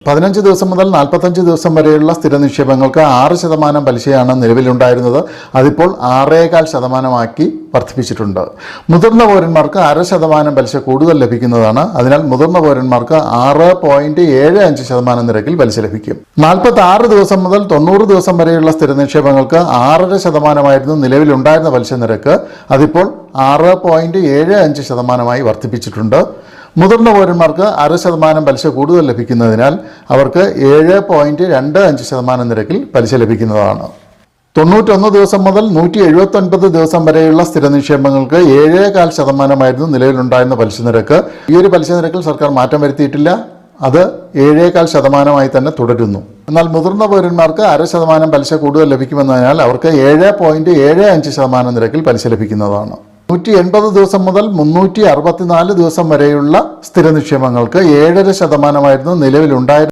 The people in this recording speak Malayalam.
15 ദിവസം മുതൽ 45 ദിവസം വരെയുള്ള സ്ഥിര നിക്ഷേപങ്ങൾക്ക് 6% പലിശയാണ് നിലവിലുണ്ടായിരുന്നത്. അതിപ്പോൾ 6.25% വർദ്ധിപ്പിച്ചിട്ടുണ്ട്. മുതിർന്ന പൗരന്മാർക്ക് 0.5% പലിശ കൂടുതൽ ലഭിക്കുന്നതാണ്. അതിനാൽ മുതിർന്ന പൗരന്മാർക്ക് 6.75% നിരക്കിൽ പലിശ ലഭിക്കും. 46 ദിവസം മുതൽ 90 ദിവസം വരെയുള്ള സ്ഥിര നിക്ഷേപങ്ങൾക്ക് 6.5% നിലവിലുണ്ടായിരുന്ന പലിശ നിരക്ക് അതിപ്പോൾ 6.75% വർദ്ധിപ്പിച്ചിട്ടുണ്ട്. മുതിർന്ന പൗരന്മാർക്ക് 0.5% പലിശ കൂടുതൽ ലഭിക്കുന്നതിനാൽ അവർക്ക് 7.25% നിരക്കിൽ പലിശ ലഭിക്കുന്നതാണ്. 91 ദിവസം മുതൽ 179 ദിവസം വരെയുള്ള സ്ഥിര നിക്ഷേപങ്ങൾക്ക് 7.25% നിലവിലുണ്ടായിരുന്ന പലിശ നിരക്ക്. ഈ ഒരു പലിശ നിരക്കിൽ സർക്കാർ മാറ്റം വരുത്തിയിട്ടില്ല. അത് 7.25% തന്നെ തുടരുന്നു. എന്നാൽ മുതിർന്ന പൗരന്മാർക്ക് 0.5% പലിശ കൂടുതൽ ലഭിക്കുമെന്നതിനാൽ അവർക്ക് 7.75% നിരക്കിൽ പലിശ ലഭിക്കുന്നതാണ്. 180 ദിവസം മുതൽ 364 ദിവസം വരെയുള്ള സ്ഥിര നിക്ഷേപങ്ങൾക്ക് 7.5% നിലവിലുണ്ടായിരുന്ന